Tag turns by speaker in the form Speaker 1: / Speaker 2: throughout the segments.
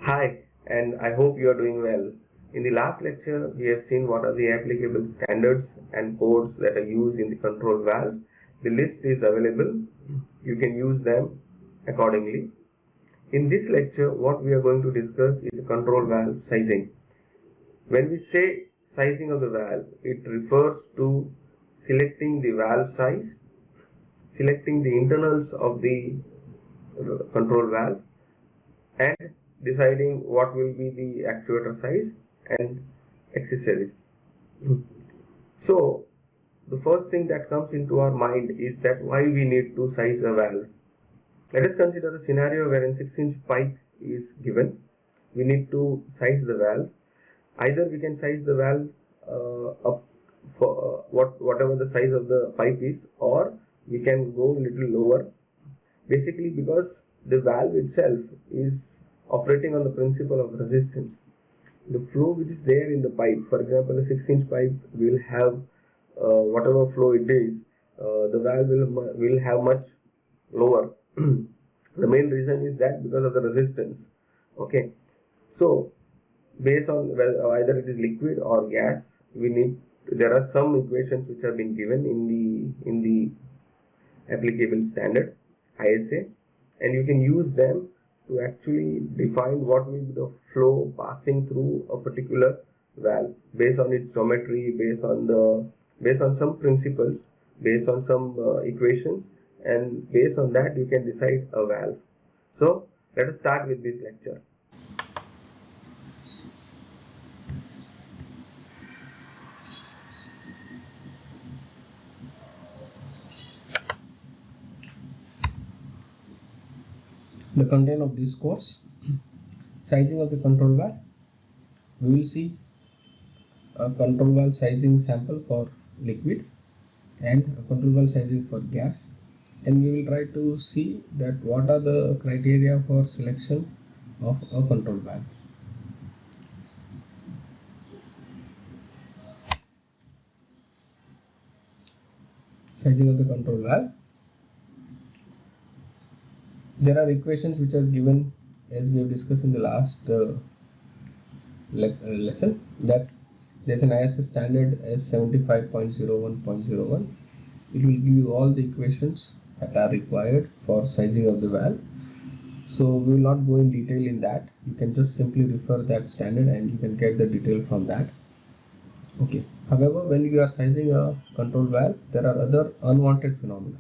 Speaker 1: Hi, and I hope you are doing well. In the last lecture, we have seen what are the applicable standards and codes that are used in the control valve. The list is available. You can use them accordingly. In this lecture, what we are going to discuss is control valve sizing. When we say sizing of the valve, it refers to selecting the valve size, selecting the internals of the control valve, and deciding what will be the actuator size and accessories. So the first thing that comes into our mind is that why we need to size a valve. Let us consider a scenario wherein 6-inch pipe is given. We need to size the valve. Either we can size the valve up for whatever the size of the pipe is, or we can go a little lower. Basically, because the valve itself is operating on the principle of resistance. The flow which is there in the pipe, for example, a 6-inch pipe will have whatever flow it is, the valve will have much lower. The main reason is that because of the resistance. Okay, so based on either it is liquid or gas, there are some equations which have been given in the applicable standard ISA, and you can use them to actually define what will be the flow passing through a particular valve based on its geometry, based on some principles, based on some equations, and based on that you can decide a valve. So let us start with this lecture.
Speaker 2: The content of this course: sizing of the control valve. We will see a control valve sizing sample for liquid and a control valve sizing for gas, and we will try to see that what are the criteria for selection of a control valve. Sizing of the control valve. There are equations which are given as we have discussed in the last lesson, that there's an ISO standard as 75.01.01. It will give you all the equations that are required for sizing of the valve. So we will not go in detail in that. You can just simply refer that standard and you can get the detail from that. Okay. However, when you are sizing a control valve, there are other unwanted phenomena.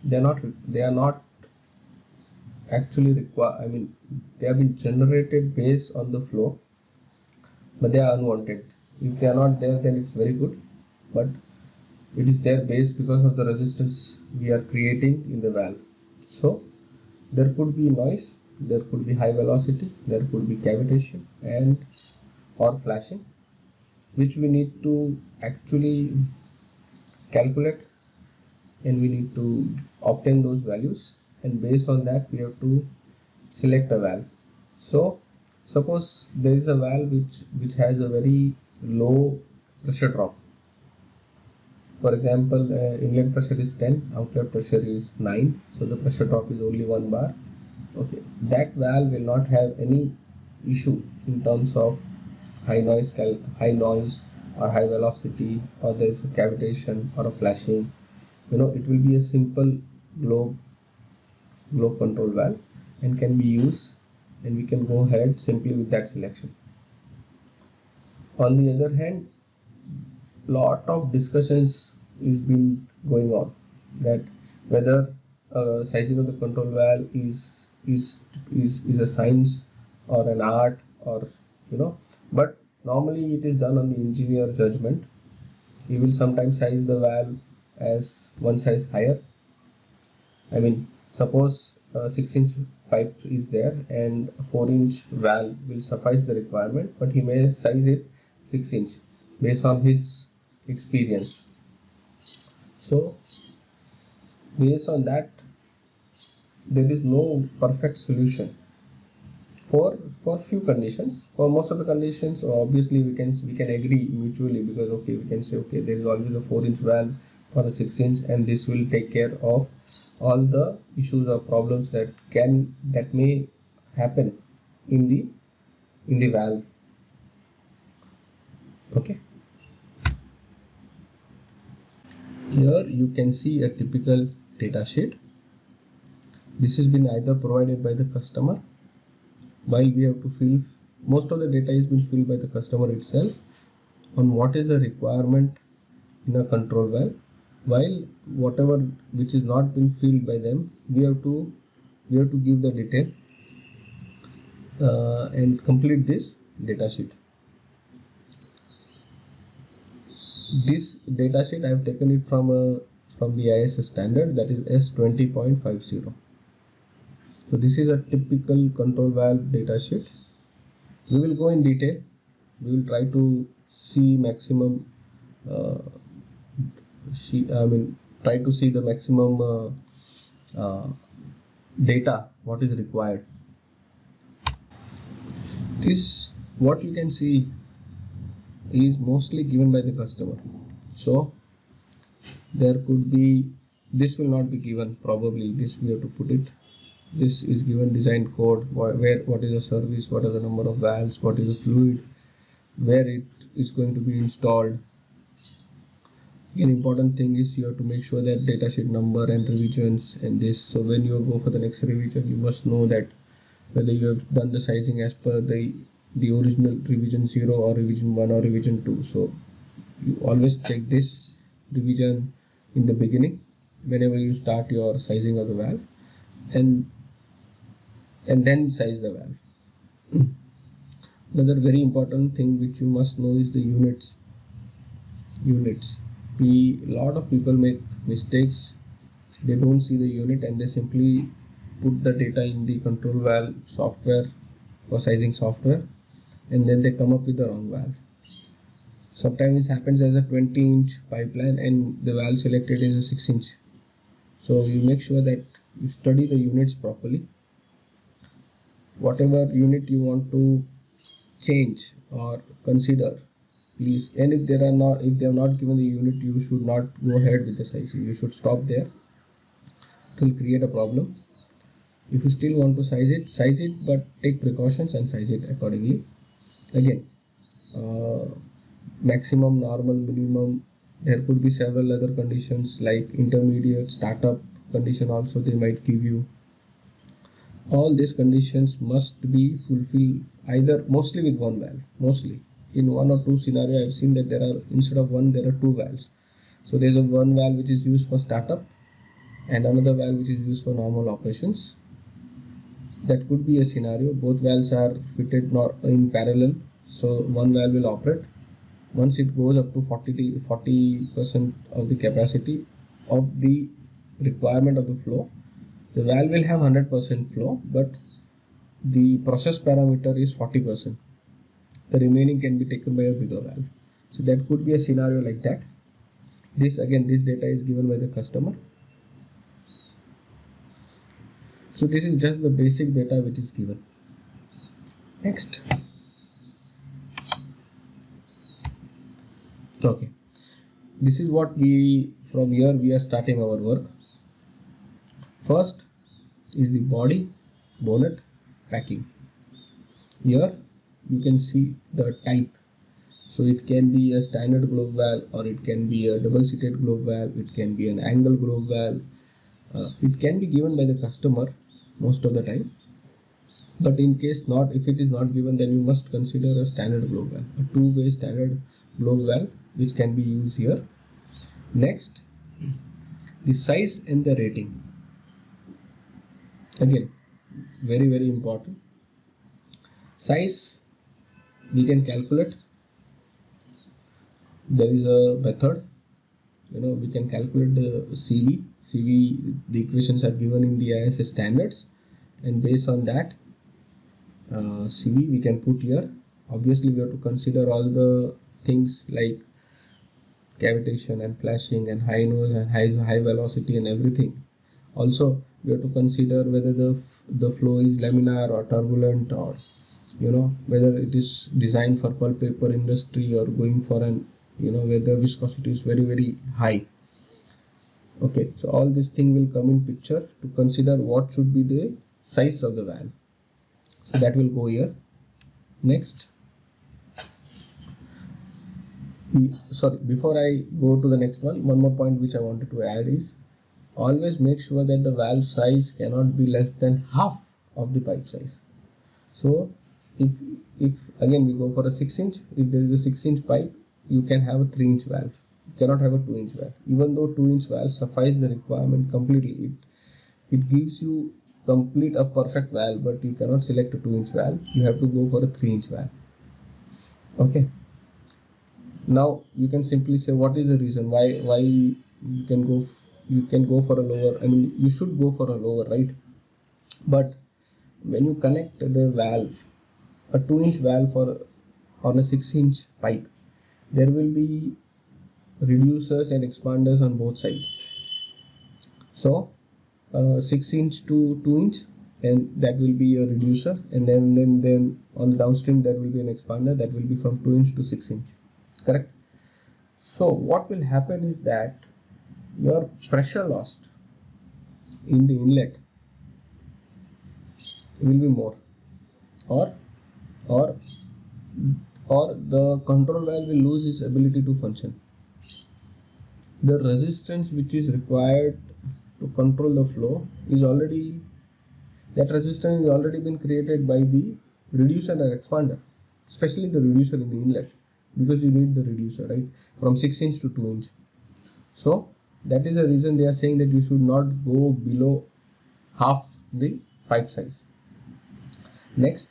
Speaker 2: They are not actually required. They have been generated based on the flow, but they are unwanted. If they are not there, then it's very good, but it is there based because of the resistance we are creating in the valve. So there could be noise, there could be high velocity, there could be cavitation and or flashing, which we need to actually calculate, and we need to obtain those values, and based on that we have to select a valve. So suppose there is a valve which has a very low pressure drop. For example, inlet pressure is 10, outlet pressure is 9, so the pressure drop is only 1 bar. Okay, that valve will not have any issue in terms of high noise or high velocity, or there is a cavitation or a flashing. It will be a simple globe control valve and can be used, and we can go ahead simply with that selection. On the other hand, lot of discussions is been going on that whether sizing of the control valve is a science or an art, or but normally it is done on the engineer judgment. He will sometimes size the valve as one size higher. Suppose a 6-inch pipe is there and a 4-inch valve will suffice the requirement, but he may size it 6-inch based on his experience. So based on that, there is no perfect solution for few conditions. For most of the conditions, obviously we can agree mutually, because okay, we can say okay, there is always a 4-inch valve for a 6-inch, and this will take care of all the issues or problems that may happen in the valve. Okay, here you can see a typical data sheet. This has been either provided by the customer, while we have to fill, most of the data is been filled by the customer itself on what is the requirement in a control valve, while whatever which is not been filled by them, we have to give the detail and complete this data sheet. This data sheet I have taken it from the IS standard, that is S20.50. So this is a typical control valve data sheet. We will go in detail. We will try to see maximum. Try to see the maximum data what is required. This, what you can see, is mostly given by the customer. So there could be, this will not be given, probably this we have to put it. This is given design code, where what is the service, what are the number of valves, what is the fluid, where it is going to be installed. An important thing is you have to make sure that datasheet number and revisions and this. So when you go for the next revision, you must know that whether you have done the sizing as per the original revision 0 or revision 1 or revision 2. So you always check this revision in the beginning whenever you start your sizing of the valve, and then size the valve. Another very important thing which you must know is the units. A lot of people make mistakes. They don't see the unit and they simply put the data in the control valve software or sizing software, and then they come up with the wrong valve. Sometimes it happens as a 20-inch pipeline and the valve selected is a 6-inch. So you make sure that you study the units properly. Whatever unit you want to change or consider, please, and if they have not given the unit, you should not go ahead with the sizing. You should stop there. It will create a problem. If you still want to size it, but take precautions and size it accordingly. Again, maximum, normal, minimum. There could be several other conditions like intermediate, startup condition also they might give you. All these conditions must be fulfilled either mostly with one valve. Mostly in 1 or 2 scenario I have seen that there are, instead of one, there are 2 valves. So there is a one valve which is used for startup and another valve which is used for normal operations. That could be a scenario. Both valves are fitted not in parallel, so one valve will operate. Once it goes up to 40% of the capacity of the requirement of the flow, the valve will have 100% flow, but the process parameter is 40%. The remaining can be taken by a bigger valve. So that could be a scenario like that. This data is given by the customer. So this is just the basic data which is given. Next. Okay. This is what from here we are starting our work. First is the body, bonnet, packing. Here you can see the type. So it can be a standard globe valve, or it can be a double seated globe valve, it can be an angle globe valve. It can be given by the customer most of the time, but in case not, if it is not given, then you must consider a standard globe valve, a two-way standard globe valve which can be used here. Next, the size and the rating. Again, very, very important. Size we can calculate. There is a method, we can calculate the CV. The equations are given in the ISS standards, and based on that CV we can put here. Obviously we have to consider all the things like cavitation and flashing and high noise and high velocity and everything. Also we have to consider whether the flow is laminar or turbulent, or whether it is designed for pulp paper industry or going for an where the viscosity is very, very high. Okay, so all this thing will come in picture to consider what should be the size of the valve. So that will go here. Next, sorry, before I go to the next one more point which I wanted to add is always make sure that the valve size cannot be less than half of the pipe size. So if again we go for a 6-inch, if there is a 6-inch pipe, you can have a 3-inch valve. You cannot have a 2-inch valve. Even though 2-inch valve suffice the requirement completely, it gives you complete a perfect valve, but you cannot select a 2-inch valve. You have to go for a 3-inch valve. Okay. Now you can simply say what is the reason why you can go for a lower. I mean, you should go for a lower, right? But when you connect the valve, a 2-inch valve on a 6-inch pipe, there will be reducers and expanders on both sides. So 6-inch to 2-inch, and that will be a reducer, and then on the downstream there will be an expander that will be from 2-inch to 6-inch. Correct? So what will happen is that your pressure loss in the inlet will be more, or the control valve will lose its ability to function. The resistance which is required to control the flow is already been created by the reducer and expander, especially the reducer in the inlet, because you need the reducer, right, from 6-inch to 2-inch. So that is the reason they are saying that you should not go below half the pipe size. Next,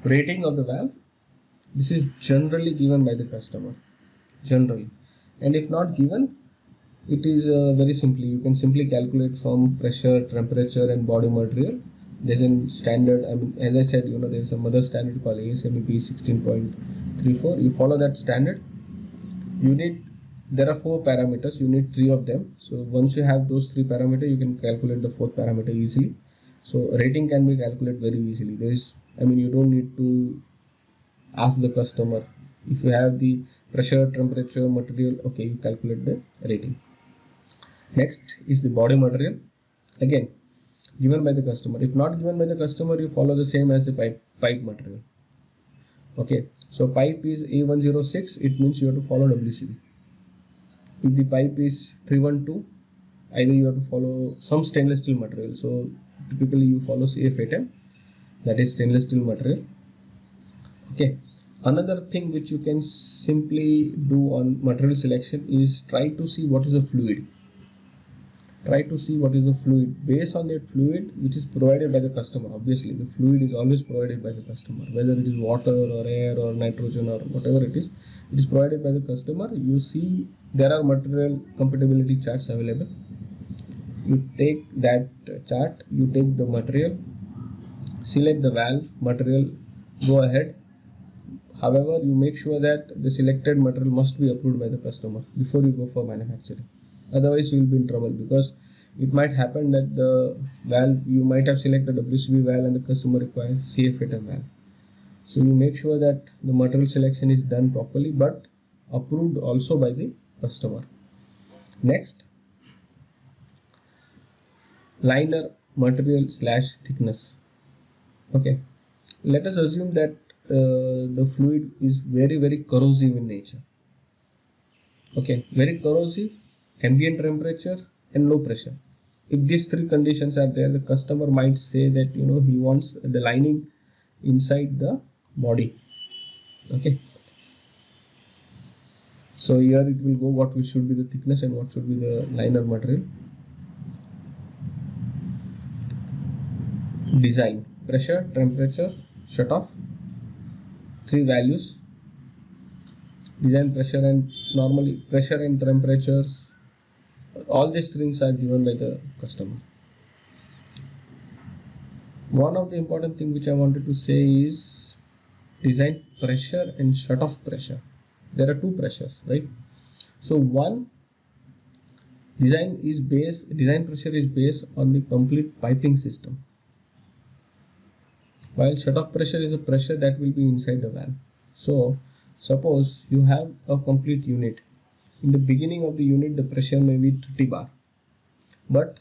Speaker 2: rating of the valve. This is generally given by the customer, generally, and if not given, it is very simply, you can simply calculate from pressure, temperature and body material. There's a standard, I mean, as I said, there's some other standard called ASME P 16.34. You follow that standard. There are 4 parameters, you need 3 of them. So once you have those 3 parameters, you can calculate the 4th parameter easily. So rating can be calculated very easily. You don't need to ask the customer. If you have the pressure, temperature, material, okay, you calculate the rating. Next is the body material, again given by the customer. If not given by the customer, you follow the same as the pipe material. Okay, so pipe is A106, it means you have to follow WCB. If the pipe is 312, either you have to follow some stainless steel material. So typically you follow CF8M, that is stainless steel material. Okay, another thing which you can simply do on material selection is try to see what is the fluid. Based on that fluid which is provided by the customer. Obviously the fluid is always provided by the customer, whether it is water or air or nitrogen or whatever it is provided by the customer. You see there are material compatibility charts available. You take that chart, you take the material, select the valve material, go ahead. However, you make sure that the selected material must be approved by the customer before you go for manufacturing. Otherwise, you will be in trouble, because it might happen that the valve, you might have selected a WCB valve and the customer requires CF8M valve. So you make sure that the material selection is done properly, but approved also by the customer. Next, liner material / thickness. Okay, let us assume that the fluid is very, very corrosive in nature. Okay, very corrosive, ambient temperature and low pressure. If these 3 conditions are there, the customer might say that he wants the lining inside the body. Okay, so here it will go what should be the thickness and what should be the liner material. Design: pressure, temperature, shut off, 3 values. Design, pressure, and normally pressure and temperatures, all these things are given by the customer. One of the important things which I wanted to say is design pressure and shut off pressure. There are 2 pressures, right? So one, design pressure is based on the complete piping system, while shut off pressure is a pressure that will be inside the valve. So suppose you have a complete unit. In the beginning of the unit, the pressure may be 30 bar, but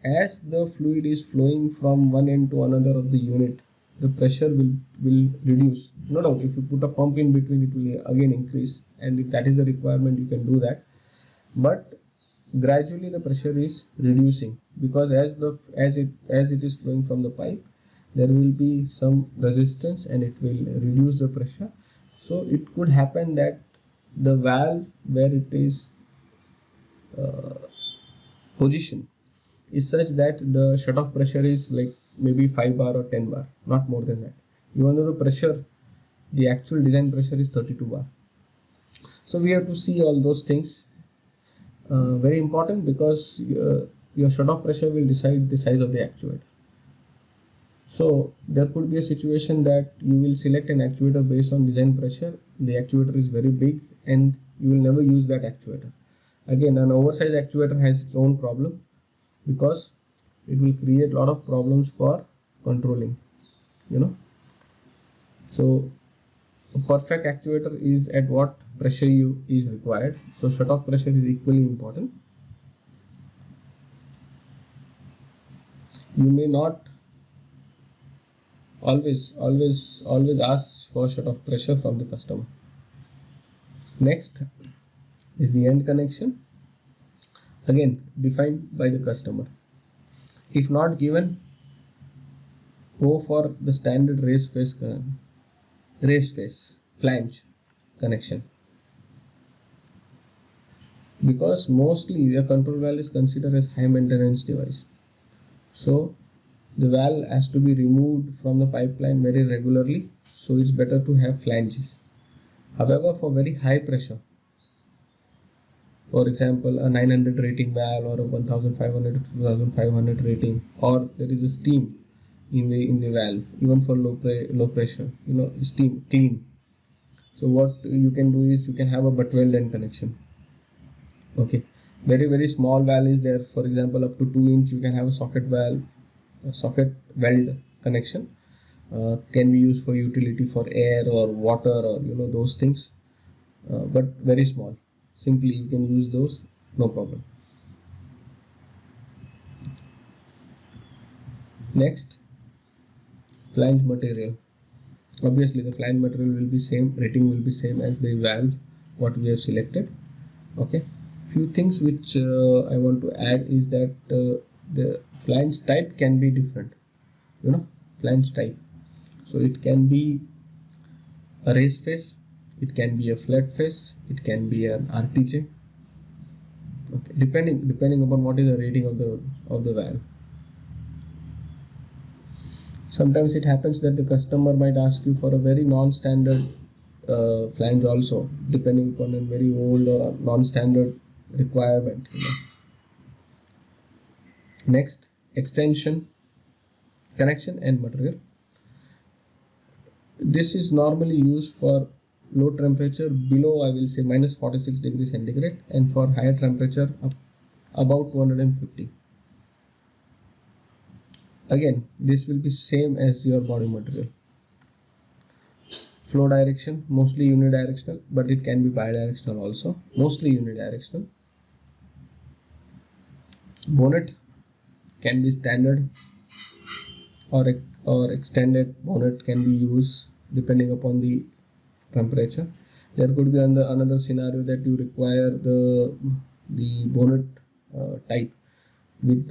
Speaker 2: as the fluid is flowing from one end to another of the unit, the pressure will reduce. No doubt, if you put a pump in between, it will again increase, and if that is the requirement, you can do that. But gradually the pressure is reducing, because as it is flowing from the pipe, there will be some resistance and it will reduce the pressure. So it could happen that the valve where it is positioned is such that the shutoff pressure is like maybe 5 bar or 10 bar, not more than that, even though the pressure, the actual design pressure is 32 bar. So we have to see all those things. Very important, because your shutoff pressure will decide the size of the actuator. So there could be a situation that you will select an actuator based on design pressure. The actuator is very big and you will never use that actuator. Again, an oversized actuator has its own problem, because it will create a lot of problems for controlling, So a perfect actuator is at what pressure is required. So shutoff pressure is equally important. You may not always ask for shutoff pressure from the customer. Next is the end connection, again defined by the customer. If not given, go for the standard race face flange connection, because mostly the control valve is considered as high maintenance device. So the valve has to be removed from the pipeline very regularly, so it's better to have flanges. However, for very high pressure, for example a 900 rating valve or a 1500 to 2500 rating, or there is a steam in the valve, even for low pressure, steam clean. So what you can do is you can have a butt weld end connection. Okay, very small valve is there, for example up to 2 inch, you can have a socket weld connection. Can be used for utility, for air or water, or those things, but very small. Simply you can use those, no problem. Next, flange material. Obviously the flange material will be same, rating will be same as the valve what we have selected. Okay, few things which I want to add is that the flange type can be different, flange type. So it can be a race face, it can be a flat face, it can be an RTJ. Okay, depending upon what is the rating of the valve. Sometimes it happens that the customer might ask you for a very non-standard flange also, depending upon a very old or non-standard requirement. Next, extension, connection and material. This is normally used for low temperature below, I will say, minus 46 degrees centigrade, and for higher temperature up about 250. Again, this will be same as your body material. Flow direction, mostly unidirectional, but it can be bidirectional also, mostly unidirectional. Bonnet can be standard or extended bonnet can be used depending upon the temperature. There could be another scenario that you require the bonnet type with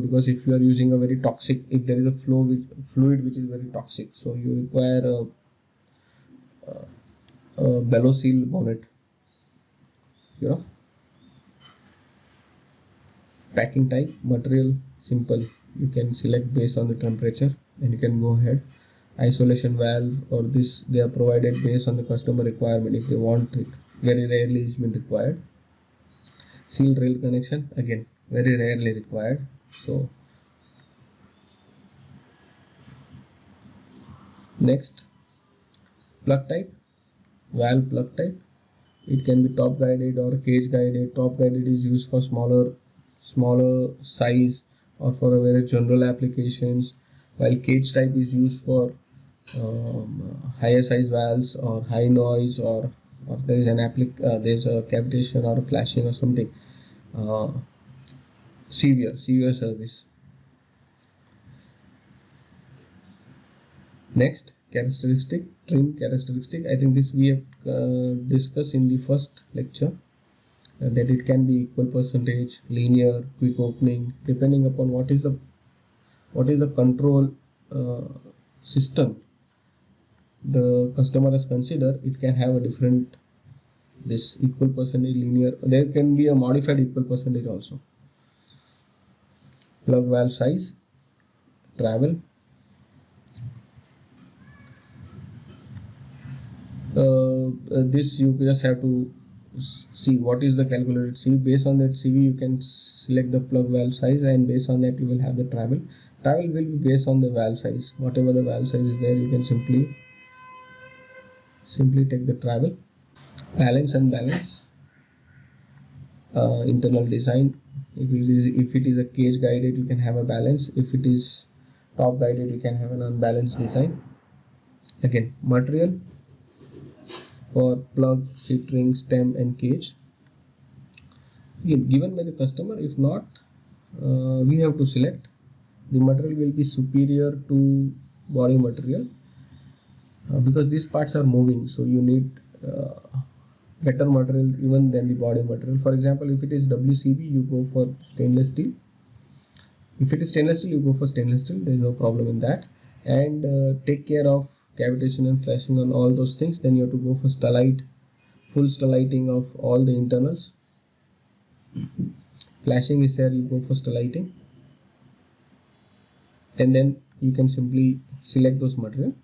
Speaker 2: because if you are using a very toxic, if there is a fluid which is very toxic, so you require a bellow seal bonnet. Packing type, material simple, you can select based on the temperature and you can go ahead. Isolation valve, or this they are provided based on the customer requirement. If they want it, very rarely is been required. Seal rail connection, again very rarely required. So next, plug type, valve plug type. It can be top guided or cage guided. Top guided is used for smaller size or for a very general applications, while cage type is used for higher size valves or high noise, or there is there's a cavitation or a flashing or something, severe service. Next, characteristic, trim characteristic. I think this we have discussed in the first lecture, that it can be equal percentage, linear, quick opening, depending upon what is the control system the customer has considered. It can have a different, this equal percentage, linear. There can be a modified equal percentage also. Plug valve size, travel. This you just have to see what is the calculated CV. Based on that CV, you can select the plug valve size, and based on that you will have the travel. Travel will be based on the valve size. Whatever the valve size is there, you can simply take the travel. Balance and balance. Internal design. If it is a cage guided, you can have a balance. If it is top guided, you can have an unbalanced design. Again, material for plug, seat ring, stem and cage. Again, given by the customer. If not, we have to select. The material will be superior to body material, because these parts are moving, so you need better material even than the body material. For example, if it is WCB, you go for stainless steel. If it is stainless steel, you go for stainless steel. There is no problem in that. And take care of cavitation and flashing on all those things. Then you have to go for stellite, full stelliting of all the internals. Flashing is there, you go for stelliting, and then you can simply select those material.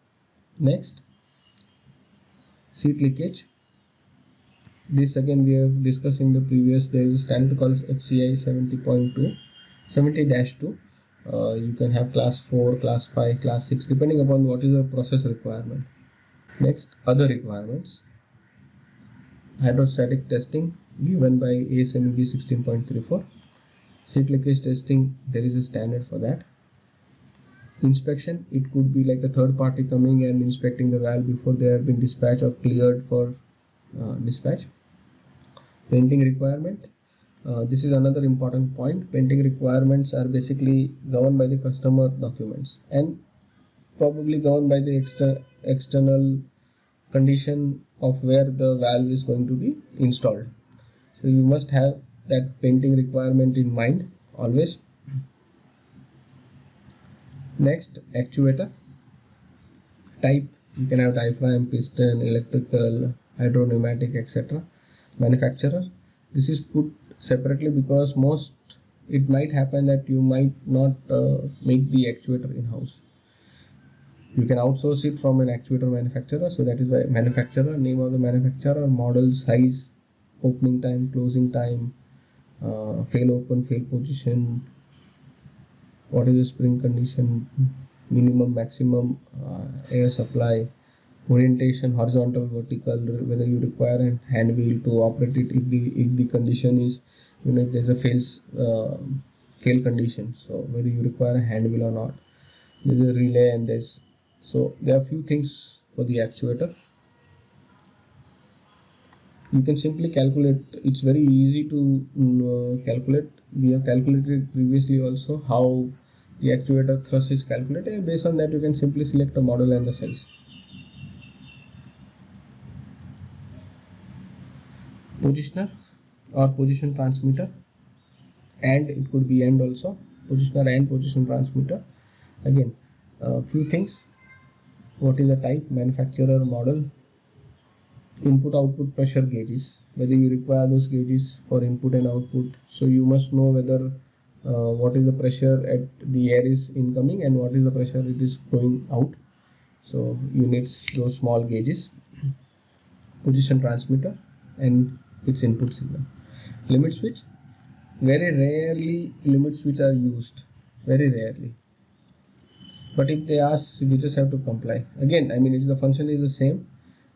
Speaker 2: Next, seat leakage. This again we have discussed in the previous. There is a standard called HCI 70.2, 70-2. You can have class 4, class 5, class 6, depending upon what is the process requirement. Next, other requirements. Hydrostatic testing given by ASME 16.34. Seat leakage testing, there is a standard for that. Inspection, it could be like a third party coming and inspecting the valve before they have been dispatched or cleared for dispatch. Painting requirement. This is another important point. Painting requirements are basically governed by the customer documents and probably governed by the external condition of where the valve is going to be installed. So you must have that painting requirement in mind always. Next, actuator type. You can have diaphragm, piston, electrical, hydropneumatic, etc. Manufacturer. This is put separately because it might happen that you might not make the actuator in-house. You can outsource it from an actuator manufacturer. So that is why manufacturer, name of the manufacturer, model, size, opening time, closing time, fail open, fail position, what is the spring condition, minimum, maximum air supply, orientation, horizontal, vertical, whether you require a hand wheel to operate it, if the condition is, if there's a fail condition, so whether you require a hand wheel or not. There's a relay and there's, so there are few things for the actuator. You can simply calculate. It's very easy to calculate. We have calculated previously also how the actuator thrust is calculated, and based on that you can simply select a model and the size. Positioner or position transmitter, and it could be and also positioner and position transmitter. Again, few things. What is the type, manufacturer, model, input output pressure gauges, whether you require those gauges for input and output. So you must know whether what is the pressure at the air is incoming and what is the pressure it is going out. So you need those small gauges. Position transmitter and its input signal. Limit switch, very rarely limit switch are used, very rarely, but if they ask, we just have to comply. Again, I mean, the function is the same.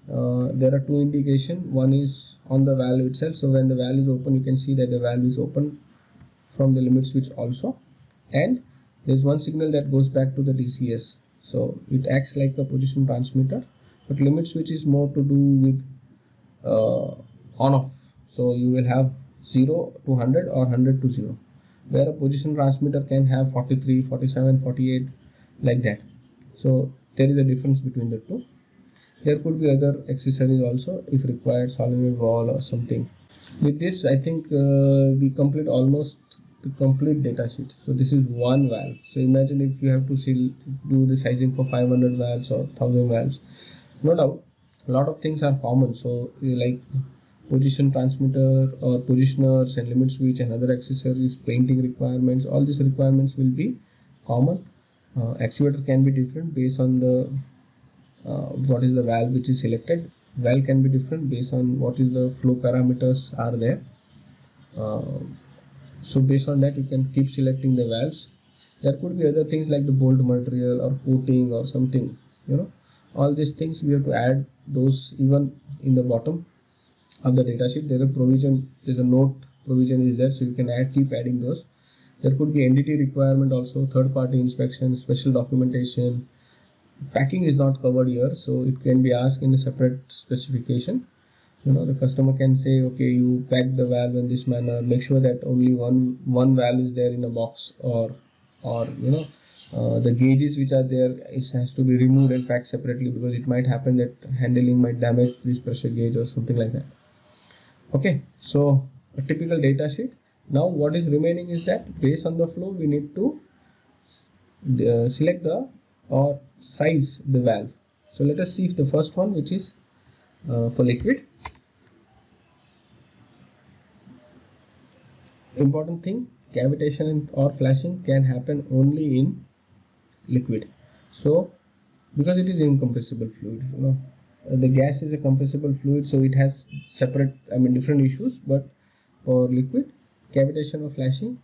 Speaker 2: There are two indications. One is on the valve itself, so when the valve is open you can see that the valve is open from the limit switch also, and there's one signal that goes back to the DCS, so it acts like a position transmitter, but limit switch is more to do with on off. So you will have 0 to 100 or 100 to 0, where a position transmitter can have 43, 47, 48 like that. So there is a difference between the two. There could be other accessories also if required, solenoid valve or something. With this, I think we complete almost the complete data sheet. So this is one valve. So imagine if you have to do the sizing for 500 valves or 1000 valves. No doubt, a lot of things are common. So like position transmitter or positioners and limit switch and other accessories, painting requirements, all these requirements will be common. Actuator can be different based on the what is the valve which is selected. Valve can be different based on what is the flow parameters are there. So based on that you can keep selecting the valves. There could be other things like the bolt material or coating or something, all these things we have to add those even in the bottom of the datasheet. There is a provision, there's a note provision is there, so you can keep adding those. There could be NDT requirement also, third party inspection, special documentation. Packing is not covered here, so it can be asked in a separate specification. The customer can say, okay, you pack the valve in this manner, make sure that only one valve is there in a box, or the gauges which are there has to be removed and packed separately, because it might happen that handling might damage this pressure gauge or something like that. Okay, so a typical data sheet. Now what is remaining is that based on the flow we need to select or size the valve. So let us see if the first one, which is for liquid. Important thing, cavitation or flashing can happen only in liquid. So because it is incompressible fluid, the gas is a compressible fluid, so it has separate, different issues. But for liquid, cavitation or flashing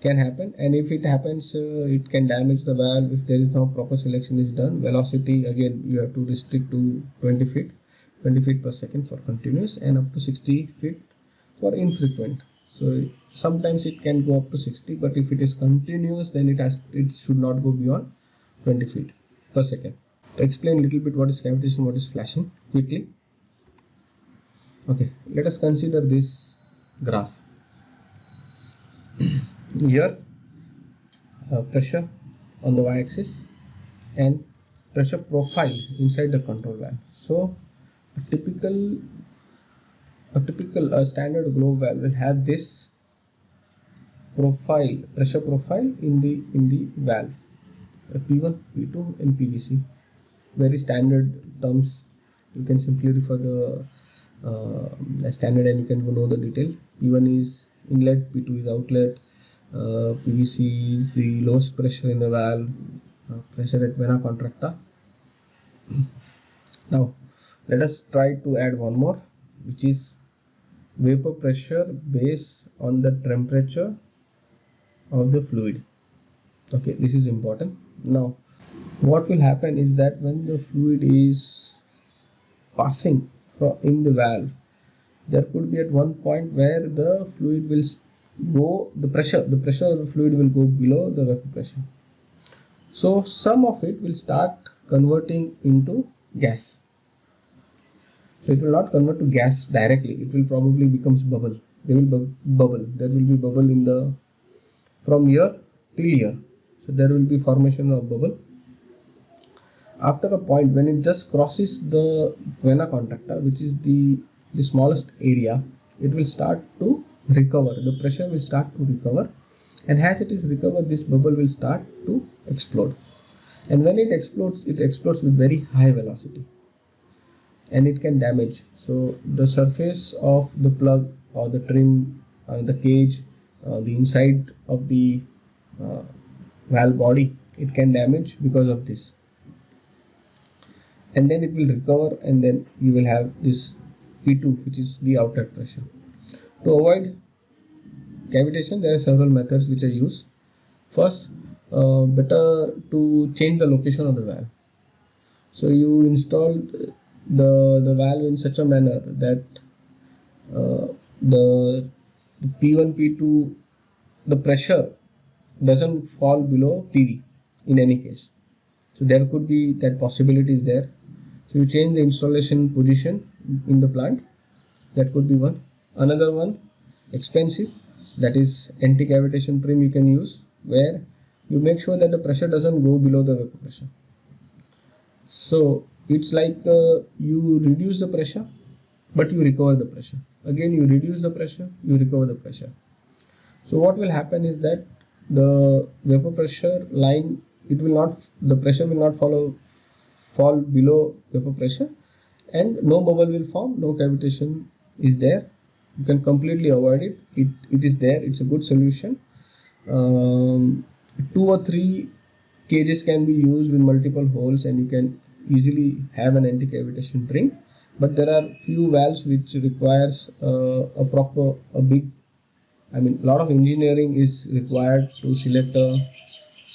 Speaker 2: can happen, and if it happens, it can damage the valve if there is no proper selection is done. Velocity, again, you have to restrict to 20 feet per second for continuous, and up to 60 feet for infrequent. So sometimes it can go up to 60, but if it is continuous, then it should not go beyond 20 feet per second. To explain a little bit what is cavitation, what is flashing quickly. Okay, let us consider this graph. Here pressure on the y-axis and pressure profile inside the control valve. So a typical standard globe valve will have this profile, pressure profile in the valve, P1, P2 and PVC. Very standard terms. You can simply refer the standard and you can know the detail. P1 is inlet, P2 is outlet, PVC is the lowest pressure in the valve, pressure at vena contracta. Now let us try to add one more, which is vapor pressure based on the temperature of the fluid. Okay, this is important. Now what will happen is that when the fluid is passing in the valve, there could be at one point where the fluid will go, the pressure of the fluid will go below the vapor pressure. So some of it will start converting into gas. So it will not convert to gas directly. It will probably becomes bubble. There will be bubble. There will be bubble in the from here till here. So there will be formation of bubble. After a point, when it just crosses the vena contracta, which is the smallest area, it will start to recover. The pressure will start to recover, and as it is recovered, this bubble will start to explode. And when it explodes with very high velocity, and it can damage. So the surface of the plug or the trim, the cage, the inside of the valve body, it can damage because of this. And then it will recover, and then you will have this P2, which is the outlet pressure. To avoid cavitation, there are several methods which are used. First, better to change the location of the valve. So you install the valve in such a manner that the P1, P2, the pressure doesn't fall below PV in any case. So there could be that possibility is there. So you change the installation position in the plant. That could be one. Another one, expensive, that is anti-cavitation trim you can use, where you make sure that the pressure doesn't go below the vapor pressure. So it's like you reduce the pressure, but you recover the pressure. Again, you reduce the pressure, you recover the pressure. So what will happen is that the vapor pressure line, the pressure will not fall below vapor pressure, and no bubble will form, no cavitation is there. You can completely avoid it. It is there. It's a good solution. Um, 2 or 3 cages can be used with multiple holes, and you can easily have an anti-cavitation ring. But there are few valves which requires a big, I mean, a lot of engineering is required to select a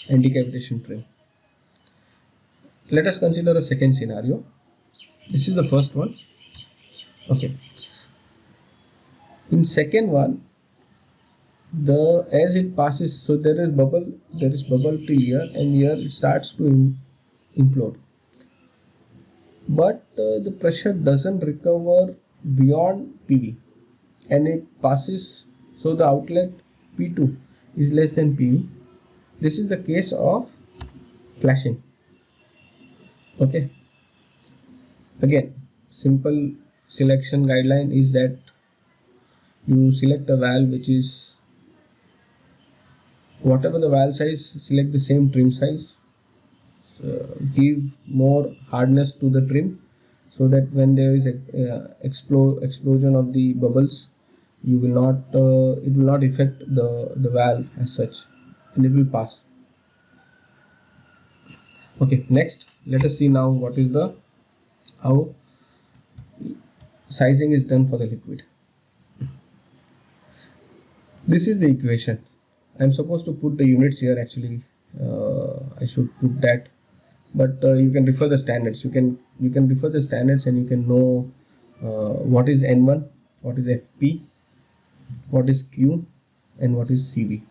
Speaker 2: anti-cavitation trim. Let us consider a second scenario. This is the first one. Okay. In second one, as it passes, so there is bubble till here, and here it starts to implode. But the pressure doesn't recover beyond PV, and it passes. So the outlet P2 is less than PV. This is the case of flashing. Okay. Again, simple selection guideline is that you select a valve which is whatever the valve size, select the same trim size. Give more hardness to the trim, so that when there is a explosion of the bubbles, it will not affect the valve as such, and it will pass. Okay, next let us see now what is how sizing is done for the liquid. This is the equation. I'm supposed to put the units here. Actually, I should put that, but you can refer the standards. You can refer the standards, and you can know what is N1, what is FP, what is Q, and what is CV.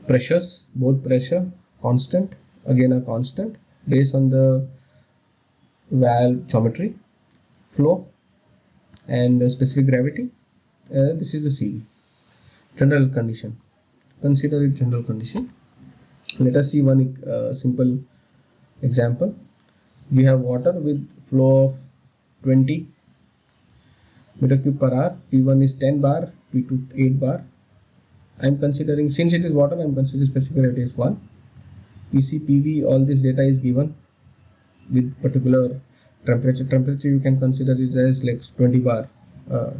Speaker 2: Pressures, both pressure constant, again a constant based on the valve geometry, flow, and specific gravity. This is the CV. General condition. Consider it general condition. Let us see one simple example. We have water with flow of 20 meter cube per hour. P1 is 10 bar, P2 8 bar. I am considering, since it is water, I am considering specific gravity as 1. PC, PV, all this data is given with particular temperature. Temperature you can consider it as like 20 bar,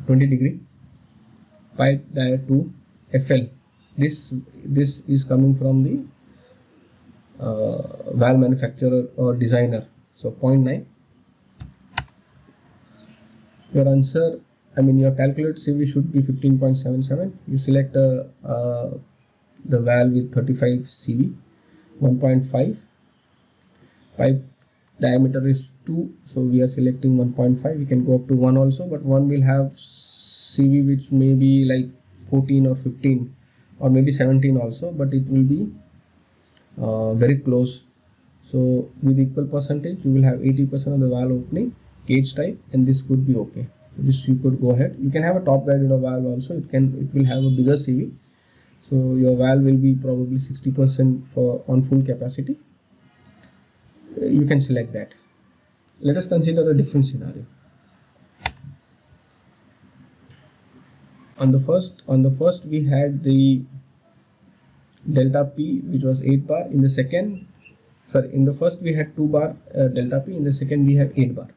Speaker 2: 20 degree. Pipe dia 2 FL. This is coming from the valve manufacturer or designer. So 0.9. Your answer, I mean your calculated CV should be 15.77. You select the valve with 35 CV, 1.5. Pipe diameter is 2, so we are selecting 1.5. We can go up to 1 also, but 1 will have CV which may be like 14 or 15 or maybe 17 also, but it will be very close. So with equal percentage, you will have 80% of the valve opening, cage type, and this could be okay. So this you could go ahead. You can have a top guided valve also. It will have a bigger CV. So your valve will be probably 60% on full capacity. You can select that. Let us consider a different scenario. On the first we had the delta P, which was 8 bar. In the first we had 2 bar delta P. In the second we have 8 bar.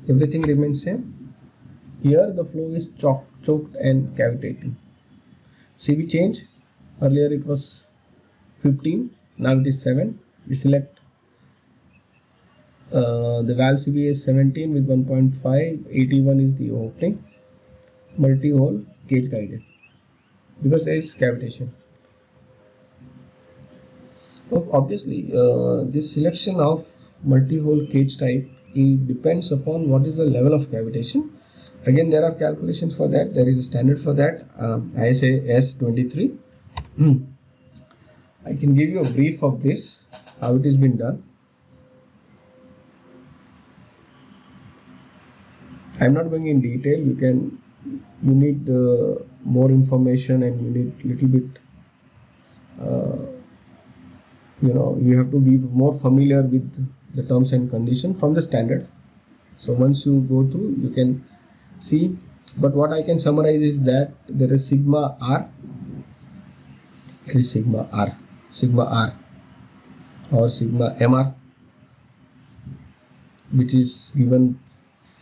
Speaker 2: Everything remains same. Here the flow is choked and cavitating. CV change. Earlier it was 15. Now it is 7. We select the valve CV is 17 with 1.5. 81 is the opening. Multi-hole cage guided, because there is cavitation. So obviously this selection of multi-hole cage type, it depends upon what is the level of cavitation. Again, there are calculations for that. There is a standard for that, ISA S23. I can give you a brief of this, how it has been done. I am not going in detail. You need more information, and you need little bit you have to be more familiar with the terms and condition from the standard. So once you go through, you can see. But what I can summarize is that there is sigma r, sigma r or sigma mr, which is given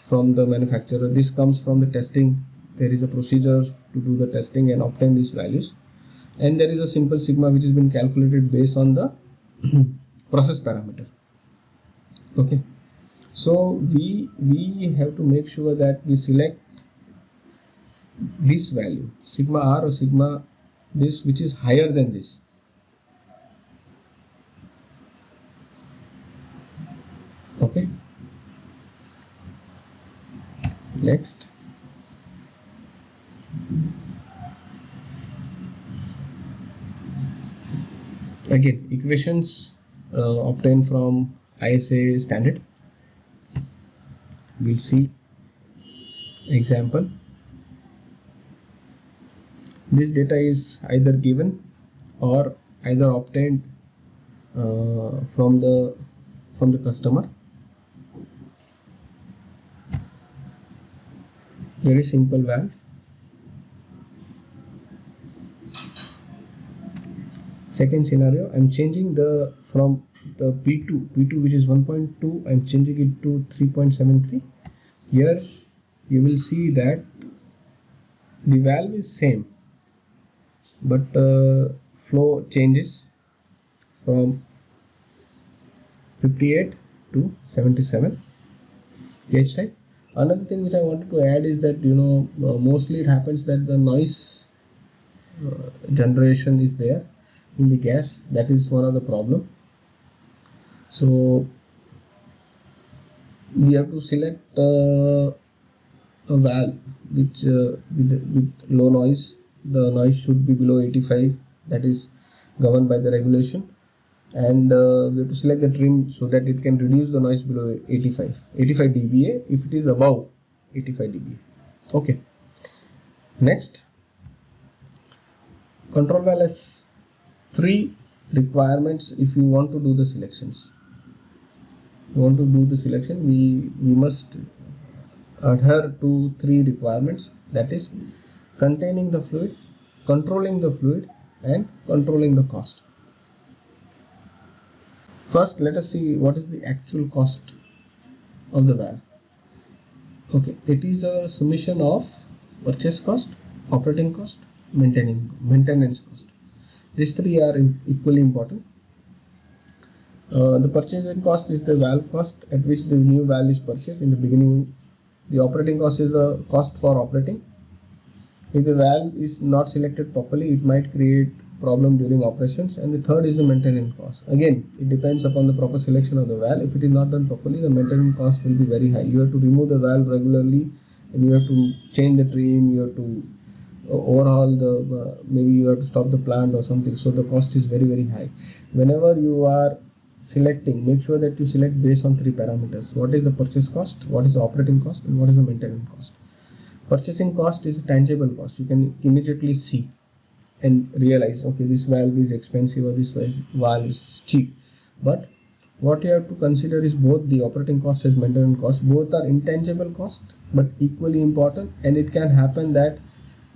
Speaker 2: from the manufacturer. This comes from the testing. There is a procedure to do the testing and obtain these values, and there is a simple sigma which has been calculated based on the process parameter. Okay, so we have to make sure that we select this value, sigma r or sigma this, which is higher than this. Okay, next. Again, equations obtained from ISA standard. We'll see example. This data is either given or either obtained from the customer. Very simple valve. Second scenario, I'm changing from the P2 which is 1.2, I'm changing it to 3.73. Here you will see that the valve is same, but flow changes from 58 to 77 pH type. Another thing which I wanted to add is that mostly it happens that the noise generation is there in the gas. That is one of the problem. So we have to select a valve which with low noise. The noise should be below 85, that is governed by the regulation, and we have to select the trim so that it can reduce the noise below 85 dBA if it is above 85 dBA. Okay, next, control valve has 3 requirements. If you want to do the selections, we must adhere to 3 requirements, that is containing the fluid, controlling the fluid, and controlling the cost. First, let us see what is the actual cost of the valve. Okay, it is a summation of purchase cost, operating cost, maintenance cost. These 3 are equally important. The purchasing cost is the valve cost at which the new valve is purchased in the beginning. The operating cost is the cost for operating. If the valve is not selected properly, it might create problem during operations. And the third is the maintenance cost. Again, it depends upon the proper selection of the valve. If it is not done properly, the maintenance cost will be very high. You have to remove the valve regularly, and you have to change the trim, you have to overhaul the maybe you have to stop the plant or something. So the cost is very, very high. Whenever you are selecting, make sure that you select based on 3 parameters. What is the purchase cost, what is the operating cost, and what is the maintenance cost. Purchasing cost is a tangible cost. You can immediately see and realize, okay, this valve is expensive or this valve is cheap. But what you have to consider is both the operating cost and maintenance cost. Both are intangible cost but equally important, and it can happen that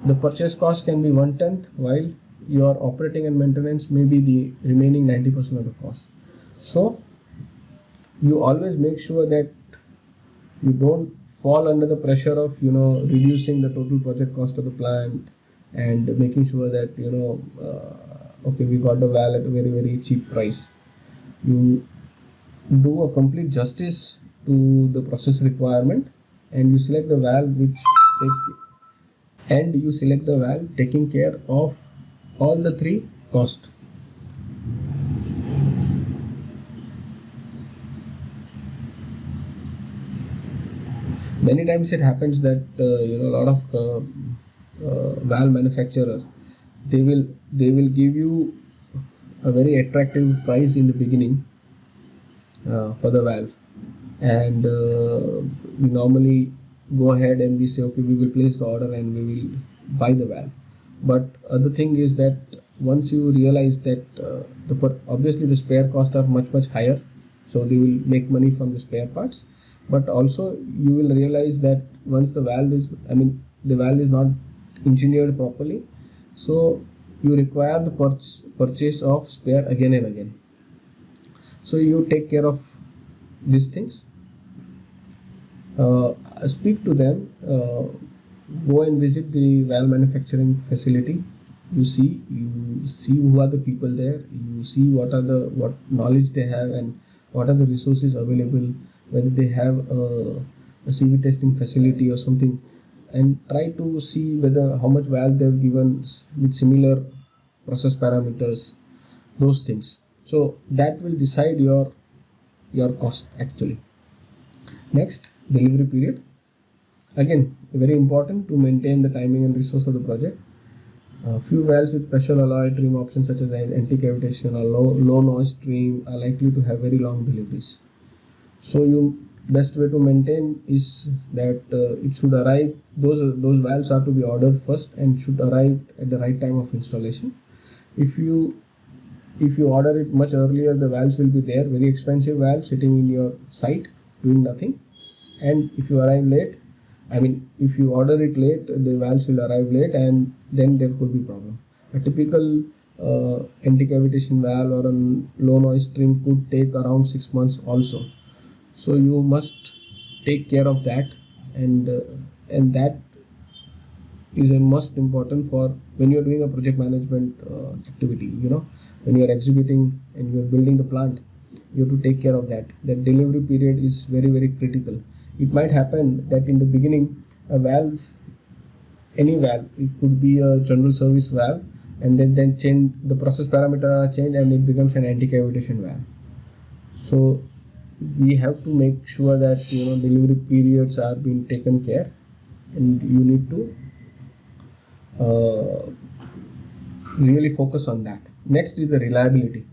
Speaker 2: the purchase cost can be 1/10 while your operating and maintenance may be the remaining 90% of the cost. So you always make sure that you don't fall under the pressure of reducing the total project cost of the plant and making sure that okay, we got the valve at a very, very cheap price. You do a complete justice to the process requirement, and you select the valve taking care of all the 3 costs. Many times it happens that a lot of valve manufacturers, they will give you a very attractive price in the beginning for the valve, and we normally go ahead and we say, okay, we will place the order and we will buy the valve. But other thing is that once you realize that obviously the spare costs are much higher, so they will make money from the spare parts, but also you will realize that once the valve is not engineered properly, so you require the purchase of spare again and again. So you take care of these things, speak to them, go and visit the valve manufacturing facility. You see who are the people there, you see what knowledge they have and what are the resources available, whether they have a CV testing facility or something, and try to see whether how much valve they've given with similar process parameters, those things. So that will decide your cost actually. Next, delivery period. Again, very important to maintain the timing and resource of the project. Few valves with special alloy trim options such as anti-cavitation or low noise trim are likely to have very long deliveries. So best way to maintain is that it should arrive, those valves are to be ordered first and should arrive at the right time of installation. If you order it much earlier, the valves will be there, very expensive valves sitting in your site doing nothing. And if you arrive late, if you order it late, the valves will arrive late and then there could be problem. A typical anti-cavitation valve or a low noise trim could take around 6 months also. So you must take care of that, and that is a most important for when you are doing a project management activity. When you are executing and you are building the plant, you have to take care of that. That delivery period is very critical. It might happen that in the beginning a valve, any valve, it could be a general service valve, and then change the process parameter change and it becomes an anti-cavitation valve. So we have to make sure that delivery periods are being taken care, and you need to really focus on that. Next is the reliability.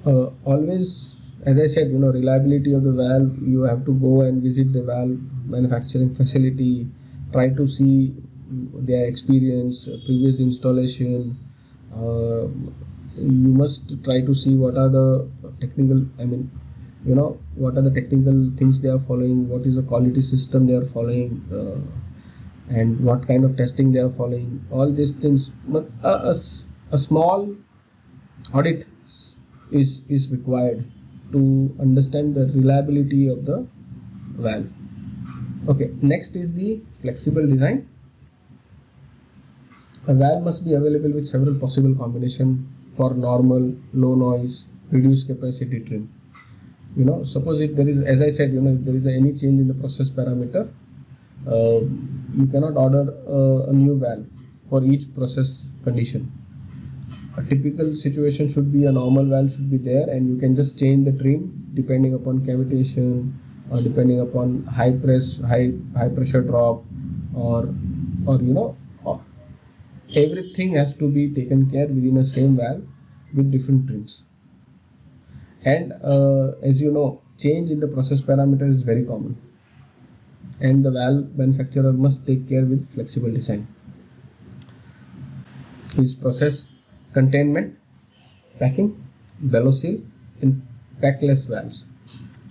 Speaker 2: Always, as I said, reliability of the valve, you have to go and visit the valve manufacturing facility, try to see their experience, previous installation. You must try to see what are the technical, what are the technical things they are following, what is the quality system they are following, and what kind of testing they are following, all these things. But a small audit is required to understand the reliability of the valve. Okay, next is the flexible design. A valve must be available with several possible combinations for normal, low noise, reduced capacity trim. Suppose if there is, as I said, if there is any change in the process parameter, you cannot order a new valve for each process condition. A typical situation should be a normal valve should be there, and you can just change the trim depending upon cavitation or depending upon high pressure drop, or everything has to be taken care within a same valve with different trims. And as you know, change in the process parameter is very common, and the valve manufacturer must take care with flexible design. Is process containment, packing, bellow seal, and packless valves.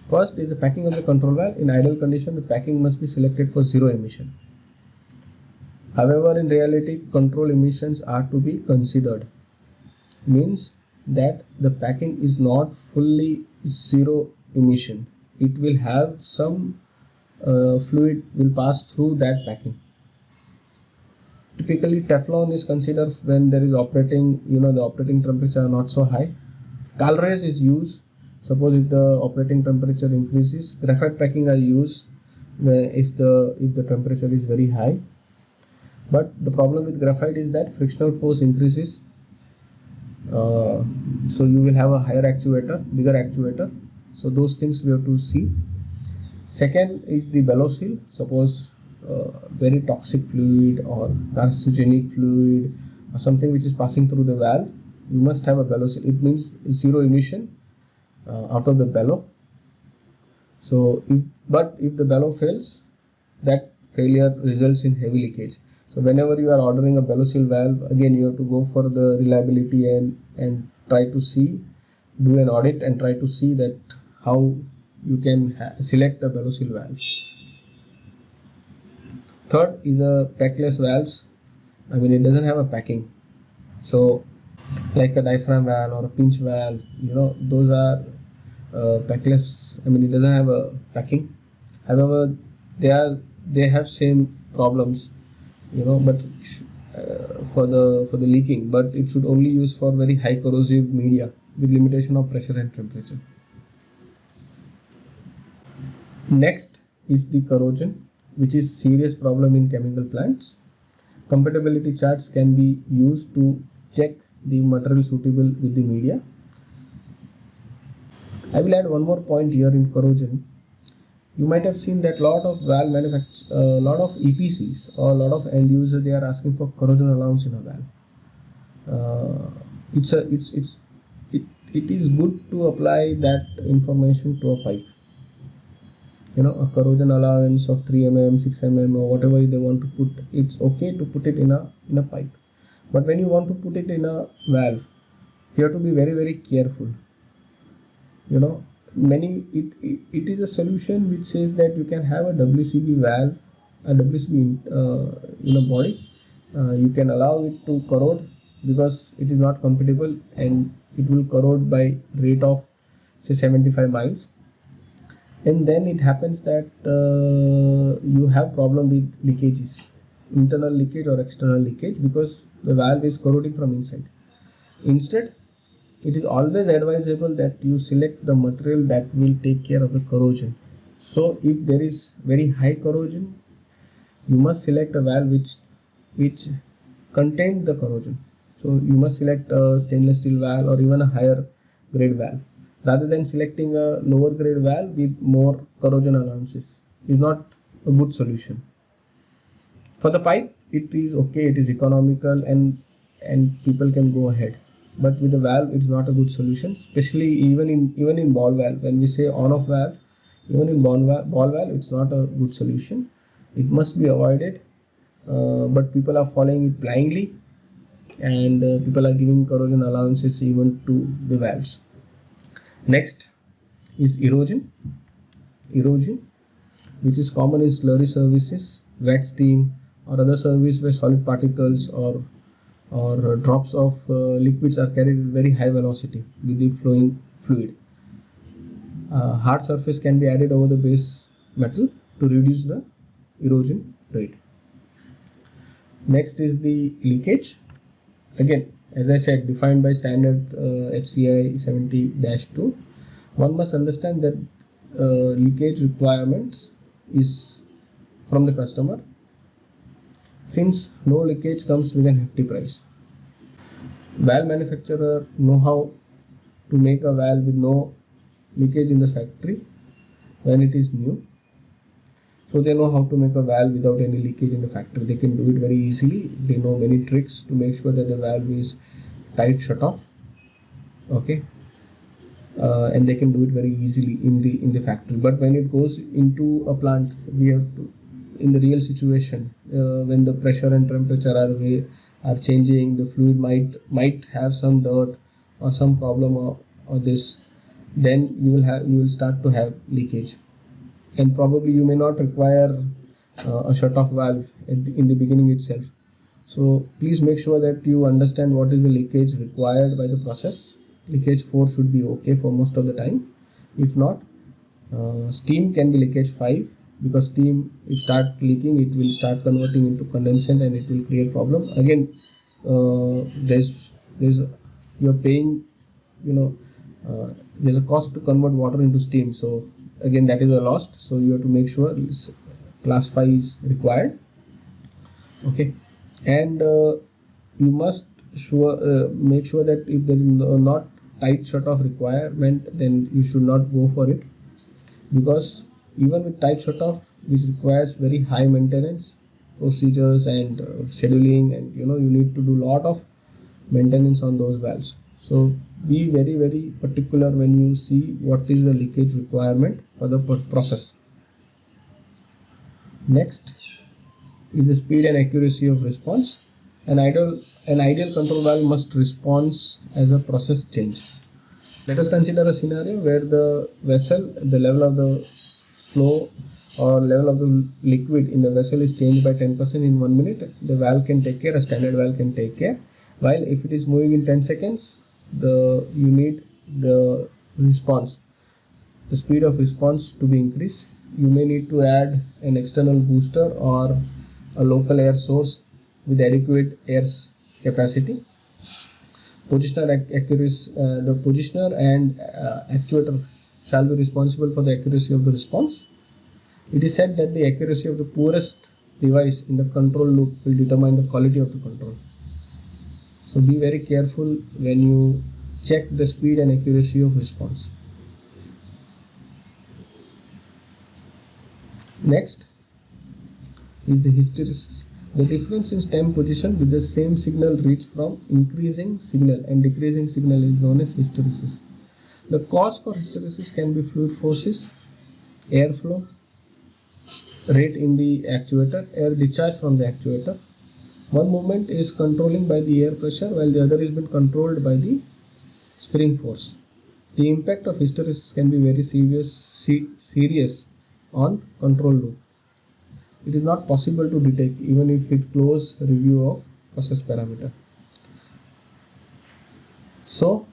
Speaker 2: First is the packing of the control valve. In ideal condition, the packing must be selected for zero emission. However, in reality, control emissions are to be considered. Means that the packing is not fully zero emission. It will have some fluid will pass through that packing. Typically, Teflon is considered when there is operating, the operating temperature are not so high. Calraise is used. Suppose if the operating temperature increases, graphite packing are used if the temperature is very high. But the problem with graphite is that frictional force increases, so you will have a higher actuator, bigger actuator. So those things we have to see. Second is the bellow seal. Suppose very toxic fluid or carcinogenic fluid or something which is passing through the valve, you must have a bellow seal. It means zero emission out of the bellow. So if the bellow fails, that failure results in heavy leakage. So whenever you are ordering a bellows seal valve, again you have to go for the reliability and try to see, do an audit and try to see that how you can select the bellows seal valve. Third is a packless valves. I mean, it doesn't have a packing. So like a diaphragm valve or a pinch valve, those are packless. I mean, it doesn't have a packing. However, they have same problems, but for the leaking. But it should only use for very high corrosive media with limitation of pressure and temperature. Next is the corrosion, which is serious problem in chemical plants. Compatibility charts can be used to check the material suitable with the media. I will add one more point here in corrosion. You might have seen that lot of valve lot of EPCs or a lot of end users, they are asking for corrosion allowance in a valve. It is good to apply that information to a pipe. A corrosion allowance of 3 mm, 6 mm or whatever they want to put. It's okay to put it in a pipe. But when you want to put it in a valve, you have to be very, very careful. It is a solution which says that you can have a WCB valve, a WCB body. You can allow it to corrode because it is not compatible and it will corrode by rate of say 75 miles. And then it happens that you have problem with leakages, internal leakage or external leakage, because the valve is corroding from inside. Instead, it is always advisable that you select the material that will take care of the corrosion. So if there is very high corrosion, you must select a valve which contains the corrosion. So you must select a stainless steel valve or even a higher grade valve, rather than selecting a lower grade valve with more corrosion allowances. Is not a good solution. For the pipe, it is okay, it is economical and people can go ahead. But with the valve, it's not a good solution, especially even in ball valve. When we say on-off valve, even in ball valve, it's not a good solution. It must be avoided. But people are following it blindly, and people are giving corrosion allowances even to the valves. Next is erosion, which is common in slurry services, wet steam, or other service where solid particles or drops of liquids are carried at very high velocity with the flowing fluid. Hard surface can be added over the base metal to reduce the erosion rate. Next is the leakage. Again, as I said, defined by standard FCI 70-2. One must understand that leakage requirements is from the customer, since no leakage comes with an hefty price. Valve manufacturer know how to make a valve with no leakage in the factory when it is new. So they know how to make a valve without any leakage in the factory. They can do it very easily. They know many tricks to make sure that the valve is tight shut off. Okay. And they can do it very easily in the factory. But when it goes into a plant, we have to, in the real situation, when the pressure and temperature are changing, the fluid might have some dirt or some problem or this, then you will start to have leakage, and probably you may not require a shut off valve in the beginning itself. So please make sure that you understand what is the leakage required by the process. Leakage 4 should be okay for most of the time. If not, steam can be leakage 5, because steam, if start leaking, it will start converting into condensate and it will create problem. Again, you're paying, there's a cost to convert water into steam. So again, that is a loss. So you have to make sure class 5 is required. Okay, and you must make sure that if there is not tight shut off requirement, then you should not go for it, because even with tight shut off, which requires very high maintenance procedures and scheduling, and you need to do lot of maintenance on those valves. So be very, very particular when you see what is the leakage requirement for the process. Next is the speed and accuracy of response. An ideal control valve must respond as a process change. Let us consider a scenario where the vessel, the level of the flow or level of the liquid in the vessel is changed by 10% in 1 minute. The valve can take care, a standard valve can take care. While if it is moving in 10 seconds, you need the response, the speed of response to be increased. You may need to add an external booster or a local air source with adequate air capacity. Positioner accuracy, the positioner and actuator shall be responsible for the accuracy of the response. It is said that the accuracy of the poorest device in the control loop will determine the quality of the control. So be very careful when you check the speed and accuracy of response. Next is the hysteresis. The difference in stem position with the same signal reached from increasing signal and decreasing signal is known as hysteresis. The cause for hysteresis can be fluid forces, airflow, rate in the actuator, air discharge from the actuator. One movement is controlling by the air pressure while the other is being controlled by the spring force. The impact of hysteresis can be very serious on control loop. It is not possible to detect even if with close review of process parameter. So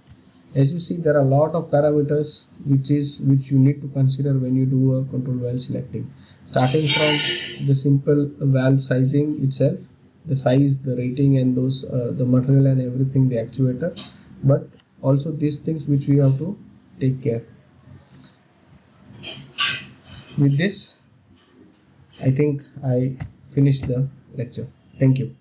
Speaker 2: as you see, there are a lot of parameters which you need to consider when you do a control valve selecting, starting from the simple valve sizing itself, the size, the rating, and those the material and everything, the actuator, but also these things which we have to take care. With this, I think I finished the lecture. Thank you.